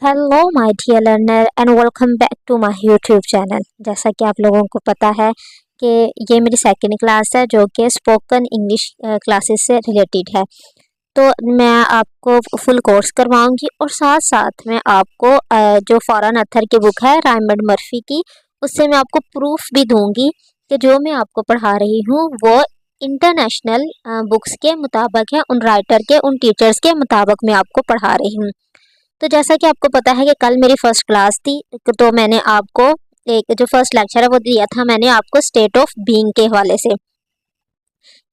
Hello my dear learner and welcome back to my YouTube channel. जैसा कि आप लोगों को पता है कि ये मेरी सेकंड क्लास है जो कि स्पोकन इंग्लिश क्लासेस से रिलेटेड है। तो मैं आपको फुल कोर्स करवाऊंगी और साथ साथ मैं आपको जो फॉरेन अथर की बुक है रायमंड मर्फी की, उससे मैं आपको प्रूफ भी दूंगी कि जो मैं आपको पढ़ा रही हूँ वो इंटरनेशनल बुक्स के मुताबिक है, उन राइटर के, उन टीचर्स के मुताबिक मैं आपको पढ़ा रही हूँ। तो जैसा कि आपको पता है कि कल मेरी फर्स्ट क्लास थी, तो मैंने आपको एक जो फर्स्ट लेक्चर है वो दिया था मैंने आपको स्टेट ऑफ बीइंग के हवाले से,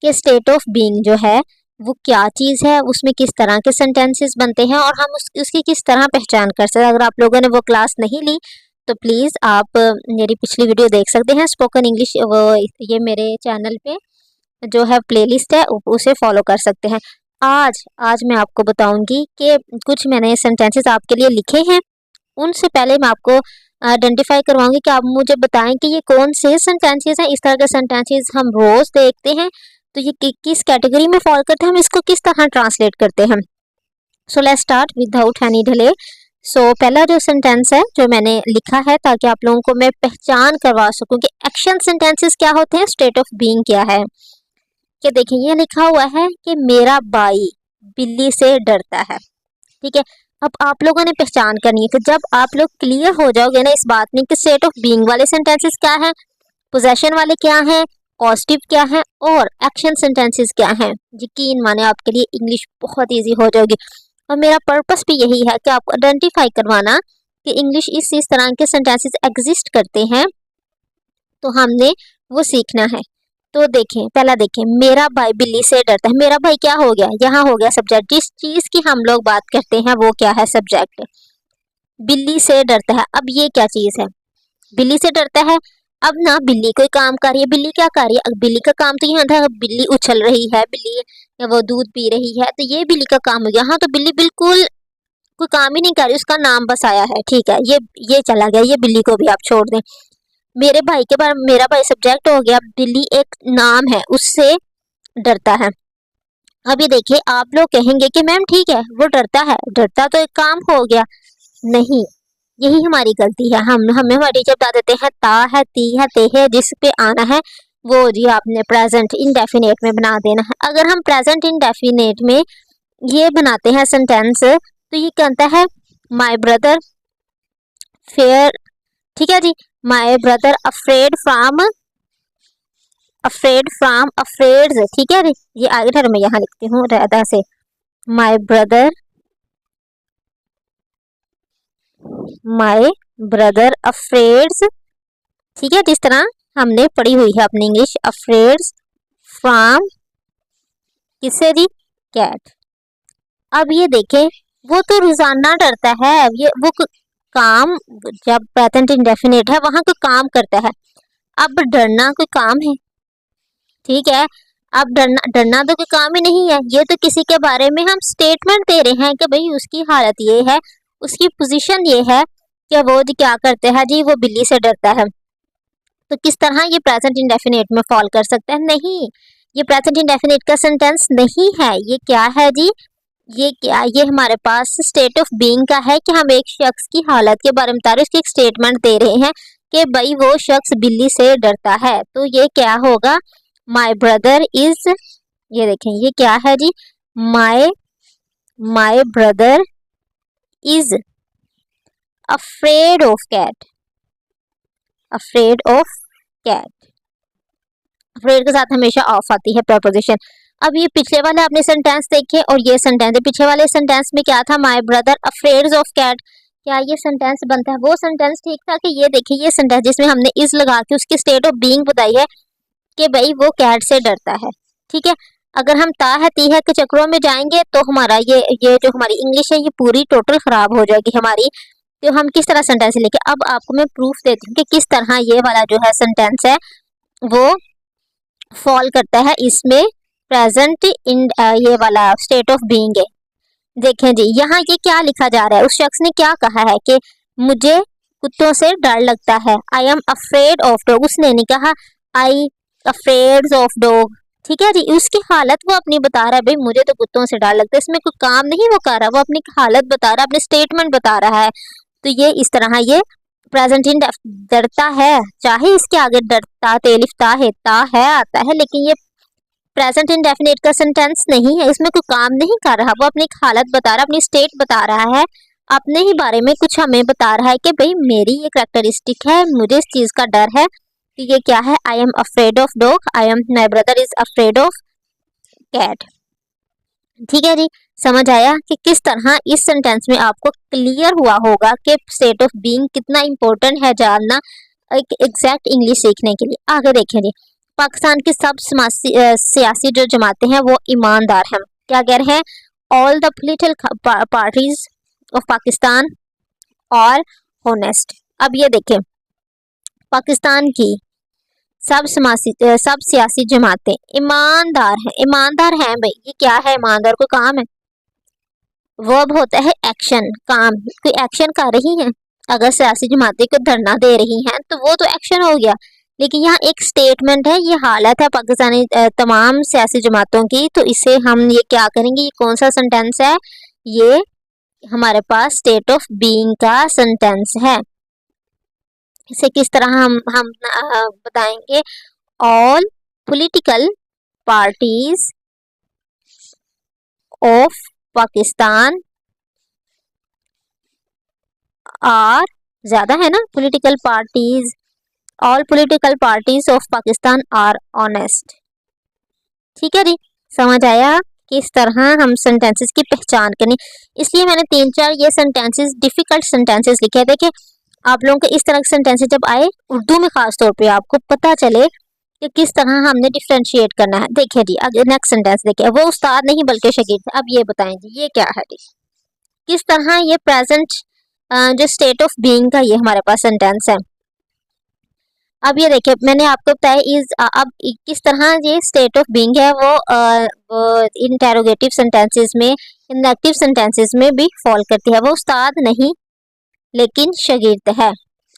कि स्टेट ऑफ बीइंग जो है वो क्या चीज़ है, उसमें किस तरह के सेंटेंसेस बनते हैं और हम उसकी किस तरह पहचान कर सकते हैं। अगर आप लोगों ने वो क्लास नहीं ली तो प्लीज़ आप मेरी पिछली वीडियो देख सकते हैं स्पोकन इंग्लिश, वो ये मेरे चैनल पे जो है प्लेलिस्ट है उसे फॉलो कर सकते हैं। आज आज मैं आपको बताऊंगी कि कुछ मैंने सेंटेंसेस आपके लिए लिखे हैं। उनसे पहले मैं आपको आइडेंटिफाई करवाऊंगी कि आप मुझे बताएं कि ये कौन से सेंटेंसेस हैं। इस तरह के सेंटेंसेस हम रोज देखते हैं, तो ये किस कैटेगरी में फॉल करते हैं, हम इसको किस तरह ट्रांसलेट करते हैं। So let's start without any delay. So पहला जो सेंटेंस है जो मैंने लिखा है ताकि आप लोगों को मैं पहचान करवा सकूं कि एक्शन सेंटेंसेस क्या होते हैं, स्टेट ऑफ बीइंग क्या है। कि देखिए ये लिखा हुआ है कि मेरा भाई बिल्ली से डरता है। ठीक है, अब आप लोगों ने पहचान करनी है कि जब आप लोग क्लियर हो जाओगे ना इस बात में कि स्टेट ऑफ बीइंग वाले सेंटेंसेस क्या है, पोजेशन वाले क्या है, पॉजिटिव क्या है और एक्शन सेंटेंसेस क्या है, यकीन माने आपके लिए इंग्लिश बहुत इजी हो जाएगी। और मेरा पर्पस भी यही है कि आपको आइडेंटिफाई करवाना कि इंग्लिश इस तरह के सेंटेंसेस एग्जिस्ट करते हैं, तो हमने वो सीखना है। तो देखें, पहला देखें, मेरा भाई बिल्ली से डरता है। मेरा भाई क्या हो गया, यहाँ हो गया सब्जेक्ट। जिस चीज की हम लोग बात करते हैं वो क्या है, सब्जेक्ट। बिल्ली से डरता है, अब ये क्या चीज है, बिल्ली से डरता है। अब ना बिल्ली कोई काम कर रही है, बिल्ली क्या कर रही है, बिल्ली का काम तो यहाँ था, बिल्ली उछल रही है, बिल्ली या वो दूध पी रही है, तो ये बिल्ली का काम हो गया। हाँ, तो बिल्ली बिल्कुल कोई काम ही नहीं कर रही, उसका नाम बस आया है। ठीक है, ये चला गया, ये बिल्ली को भी आप छोड़ दें। मेरे भाई के बारे, मेरा भाई सब्जेक्ट हो गया, बिल्ली एक नाम है, उससे डरता है। अब ये देखिए, आप लोग कहेंगे कि मैम ठीक है वो डरता है, डरता तो एक काम हो गया। नहीं, यही हमारी गलती है। हमें हमारे टीचर बता देते हैं ता है, ती है, ते है, जिस पे आना है वो जी आपने प्रेजेंट इंडेफिनेट में बना देना है। अगर हम प्रेजेंट इंडेफिनेट में ये बनाते हैं सेंटेंस, तो ये कहता है माय ब्रदर फेयर। ठीक है जी, my brother afraid from afraid. ठीक है, ये आगे ठहर मैं यहाँ लिखती हूँ रैदा से, माय ब्रदर अफ्रेड्स। ठीक है, जिस तरह हमने पढ़ी हुई है अपनी इंग्लिश, अफ्रेड्स फ्रॉम किससे जी, कैट। अब ये देखें, वो तो रोजाना डरता है, ये वो काम, जब प्रेजेंट इंडेफिनिट है वहां कोई काम करता है। अब डरना कोई काम है, ठीक है। अब डरना डरना तो कोई काम ही नहीं है, ये तो किसी के बारे में हम स्टेटमेंट दे रहे हैं कि भाई उसकी हालत ये है, उसकी पोजीशन ये है कि वो जी क्या करते हैं जी, वो बिल्ली से डरता है। तो किस तरह ये प्रेजेंट इंडेफिनिट में फॉल कर सकता है, नहीं, ये प्रेजेंट इंडेफिनिट का सेंटेंस नहीं है। ये क्या है जी, ये क्या, ये हमारे पास स्टेट ऑफ बीइंग का है कि हम एक शख्स की हालत के बारे में बता रहे हैं, उसकी एक स्टेटमेंट दे रहे हैं कि भाई वो शख्स बिल्ली से डरता है। तो ये क्या होगा, माय ब्रदर इज, ये देखें ये क्या है जी, my my brother is afraid of cat, afraid of cat. Afraid के साथ हमेशा ऑफ आती है प्रपोजिशन। अब ये पिछले वाले आपने सेंटेंस देखे और ये सेंटेंस, पिछले वाले सेंटेंस में क्या था, my brother afraid of cat. क्या ये सेंटेंस बनता है, वो सेंटेंस ठीक था कि ये देखिए ये सेंटेंस जिसमें हमने इज लगा के उसकी स्टेट ऑफ बीइंग बताई है कि भाई वो कैट से डरता है। ठीक है, अगर हम ता है ती है के चक्रों में जाएंगे तो हमारा ये जो हमारी इंग्लिश है ये पूरी टोटल खराब हो जाएगी हमारी। तो हम किस तरह सेंटेंस लेके, अब आपको मैं प्रूफ देती हूँ कि किस तरह ये वाला जो है सेंटेंस है वो फॉल करता है इसमें, प्रेजेंट इन ये वाला स्टेट ऑफ बीइंग है। देखें जी, यहाँ ये क्या लिखा जा रहा है, उस शख्स ने क्या कहा है कि मुझे कुत्तों से डर लगता है, I am afraid of dog. उसने नहीं कहा आई अफ्रेड ऑफ डॉग। ठीक है जी। उसकी हालत वो अपनी बता रहा है, भाई मुझे तो कुत्तों से डर लगता है, इसमें कोई काम नहीं वो कर रहा, वो अपनी हालत बता रहा है, अपने स्टेटमेंट बता रहा है। तो ये इस तरह ये प्रेजेंट इन डरता है, चाहे इसके आगे डरता तेलिफ्ता है ता है आता है, लेकिन ये प्रेजेंट इंडेफिनिट का सेंटेंस नहीं है, इसमें कोई काम नहीं कर रहा, वो अपनी एक हालत बता रहा है, अपनी स्टेट बता रहा है, अपने ही बारे में कुछ हमें बता रहा है कि भाई मेरी ये करैक्टरिस्टिक है, मुझे इस चीज का डर है। तो ये क्या है, I am afraid of dog, I am my brother is afraid of cat. ठीक है जी। समझ आया कि किस तरह इस सेंटेंस में आपको क्लियर हुआ होगा कि स्टेट ऑफ बीइंग कितना इंपॉर्टेंट है जानना एक एग्जैक्ट इंग्लिश सीखने के लिए। आगे देखें जी, पाकिस्तान की सब सियासी जो जमातें हैं वो ईमानदार हैं। क्या कह रहे हैं, all the political parties of Pakistan और होनेस्ट। अब ये देखें, पाकिस्तान की सब सियासी जमातें ईमानदार हैं। ईमानदार हैं भाई, ये क्या है, ईमानदार को काम है, वर्ब होता है एक्शन, काम, कोई एक्शन कर रही हैं। अगर सियासी जमातें को धरना दे रही हैं तो वो तो एक्शन हो गया, लेकिन यहाँ एक स्टेटमेंट है, ये हालत है पाकिस्तानी तमाम सियासी जमातों की। तो इसे हम ये क्या करेंगे, ये कौन सा सेंटेंस है, ये हमारे पास स्टेट ऑफ बीइंग का सेंटेंस है। इसे किस तरह हम बताएंगे, all political parties of Pakistan are, ज्यादा है ना, political parties, all political parties of Pakistan are honest. ठीक है जी। समझ आया किस तरह हम सेंटेंसेस की पहचान करनी, इसलिए मैंने 3-4 ये सेंटेंसेस डिफिकल्ट सेंटेंसेस लिखे। देखिए आप लोगों के इस तरह के सेंटेंसेस जब आए उर्दू में खास तौर पे आपको पता चले कि किस तरह हमने डिफ्रेंशिएट करना है। देखिए जी, अगर नेक्स्ट सेंटेंस देखिए, वो उस्ताद नहीं बल्कि शागिर्द थे। अब ये बताएं जी, ये क्या है जी, किस तरह ये प्रेजेंट जो स्टेट ऑफ बीइंग का ये हमारे पास सेंटेंस है। अब ये देखिए मैंने आपको बताया इज, अब किस तरह ये स्टेट ऑफ बीइंग है वो इंटेरोगेटिव सेंटेंसेस में, इंडक्टिव सेंटेंसेस में भी फॉल करती है। वो उस्ताद नहीं लेकिन शागिर्द है,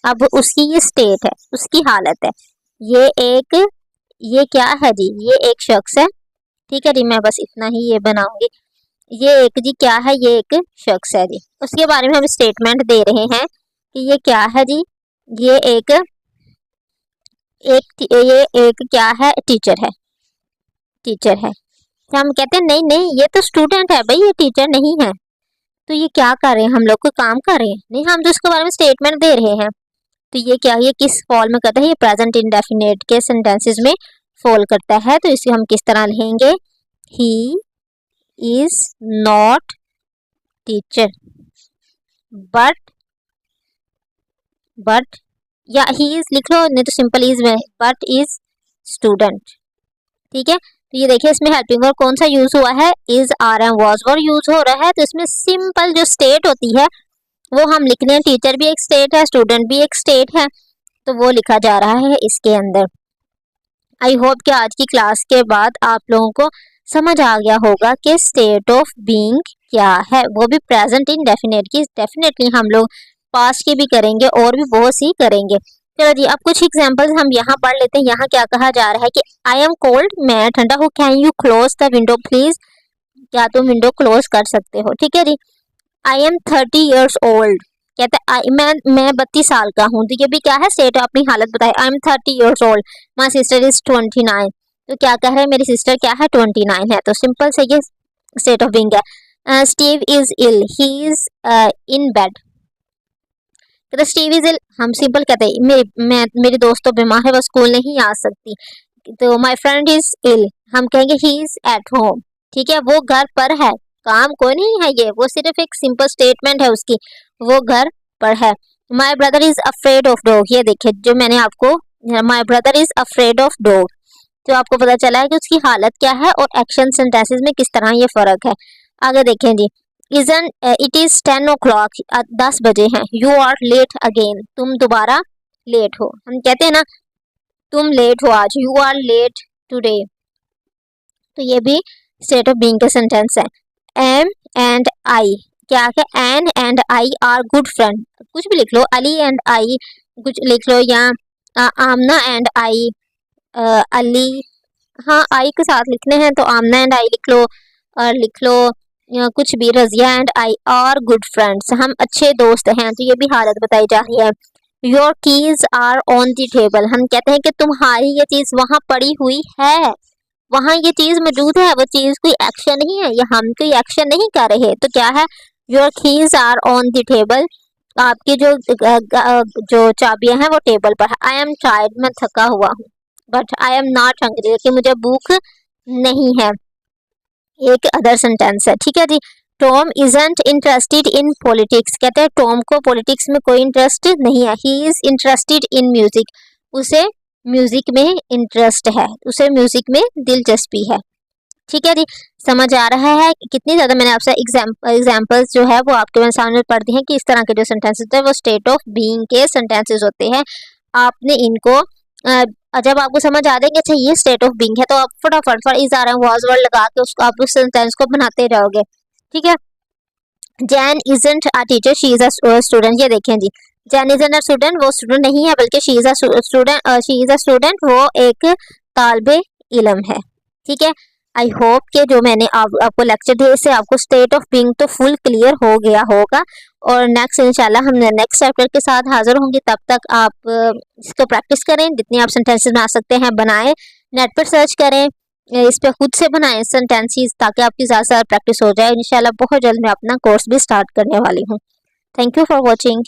अब उसकी ये स्टेट है, उसकी हालत है, ये क्या है जी, ये एक शख्स है। ठीक है जी, मैं बस इतना ही ये बनाऊंगी, ये एक जी क्या है, ये एक शख्स है जी, उसके बारे में हम स्टेटमेंट दे रहे हैं कि ये क्या है जी, ये एक क्या है, टीचर है, टीचर है। तो हम कहते हैं नहीं नहीं ये तो स्टूडेंट है भाई, ये टीचर नहीं है। तो ये क्या कर रहे हैं, हम लोग को काम कर रहे हैं नहीं, हम तो इसके बारे में स्टेटमेंट दे रहे हैं। तो ये क्या, ये किस फॉल में करता है, ये प्रेजेंट इंडेफिनिट के सेंटेंसेस में फॉल करता है। तो इसे हम किस तरह लिखेंगे, he is not teacher but या ही इज लिख लो, नहीं तो सिंपल इज में, बट इज स्टूडेंट। ठीक है। तो ये देखिए इसमें हेल्पिंग वर्ब कौन सा यूज हुआ है, is, are and was verb use हो रहा है। तो इसमें सिंपल जो स्टेट होती है वो हम लिखने हैं, टीचर भी एक स्टेट है, स्टूडेंट भी एक स्टेट है, तो वो लिखा जा रहा है इसके अंदर। आई होप कि आज की क्लास के बाद आप लोगों को समझ आ गया होगा कि स्टेट ऑफ बीइंग क्या है, वो भी प्रेजेंट इंडेफिनिट की। डेफिनेटली हम लोग पास्ट की भी करेंगे और भी बहुत सी करेंगे। चलो जी, अब कुछ एग्जांपल्स हम यहाँ पढ़ लेते हैं। यहाँ क्या कहा जा रहा है कि आई एम कोल्ड, मैं ठंडा हूँ, can you close the window please, क्या तुम विंडो क्लोज कर सकते हो। ठीक है जी। आई एम 30 years old, कहता है मैं 32 साल का हूँ। तो ये भी क्या है, स्टेट अपनी हालत बताए। आई am 30 years old, my sister is 29। तो क्या कह रहे हैं, मेरी सिस्टर क्या है, 29 है। तो सिंपल से ये स्टेट ऑफ बीइंग है। Steve is ill, he is in bed. कहते स्टीव इज इल, हम सिंपल कहते हैं मेरी दोस्त तो बीमार है, वो स्कूल नहीं आ सकती। तो माई फ्रेंड इज इल, हम कहेंगे ही इज एट होम। ठीक है, वो घर पर है, काम कोई नहीं है, ये वो सिर्फ एक सिंपल स्टेटमेंट है उसकी, वो घर पर है। माई brother is afraid of dog, ये देखिए जो मैंने आपको, माई brother is afraid of dog, तो आपको पता चला है कि उसकी हालत क्या है और एक्शन सेंटेंसेस में किस तरह ये फर्क है। आगे देखें जी, इट इज 10 o'clock, 10 बजे हैं। यू आर लेट अगेन, तुम दोबारा लेट हो। हम कहते हैं ना तुम लेट हो आज, यू आर लेट टुडे। तो ये भी स्टेट ऑफ बीइंग का सेंटेंस है। एम एंड आई, क्या है, N and I are good friend, कुछ भी लिख लो, अली एंड आई कुछ लिख लो, या आमना एंड आई, अली हाँ आई के साथ लिखने हैं तो आमना एंड आई लिख लो, और लिख लो कुछ भी, Razia and I are good friends, हम अच्छे दोस्त हैं, तो ये भी हालत बताई जा रही है। Your keys are on the table, हम कहते हैं कि तुम्हारी ये चीज वहां पड़ी हुई है, वहां ये चीज मौजूद है, वो चीज कोई एक्शन नहीं है, या हम कोई एक्शन नहीं कर रहे, तो क्या है, your keys are on the table, आपकी जो चाबियां हैं वो टेबल पर है। आई एम टायर्ड, मैं थका हुआ हूँ, but I am not hungry, कि मुझे भूख नहीं है। एक अदर सेंटेंस है, ठीक है जी। Tom isn't interested in politics, कहते हैं टॉम को पॉलिटिक्स में कोई इंटरेस्ट नहीं है। He is interested in music, उसे म्यूजिक में इंटरेस्ट है, उसे म्यूजिक में दिलचस्पी है, ठीक है जी। समझ आ रहा है कितनी ज्यादा मैंने आपसे एग्जाम्पल्स जो है वो आपके मेरे सामने पढ़ दी हैं कि इस तरह के जो सेंटेंसेस है वो स्टेट ऑफ बीइंग के सेंटेंसेस होते हैं। आपने इनको जब आपको समझ आ जाएंगे अच्छा ये स्टेट ऑफ बीइंग है, तो आप फटाफट फॉर इज आ रहा है वाज वर्ड लगा के उसको आप उस सेंटेंस को बनाते रहोगे, ठीक है। Jain isn't a teacher, she is a student, ये देखें जी, जैन इजंट अ स्टूडेंट, वो स्टूडेंट नहीं है, बल्कि she is a student, she is a student, वो एक तालिबे इल्म है, ठीक है। आई होप कि जो मैंने आपको लेक्चर दिए इससे आपको स्टेट ऑफ बीइंग तो फुल क्लियर हो गया होगा, और नेक्स्ट इंशाल्लाह हम नेक्स्ट चैप्टर के साथ हाजिर होंगे। तब तक आप इसको प्रैक्टिस करें, जितनी आप सेंटेंसेस बना सकते हैं बनाएं, नेट पर सर्च करें, इस पे खुद से बनाएं सेंटेंसेस, ताकि आपकी ज़्यादा से ज़्यादा प्रैक्टिस हो जाए। इंशाल्लाह बहुत जल्द मैं अपना कोर्स भी स्टार्ट करने वाली हूँ। Thank you for watching.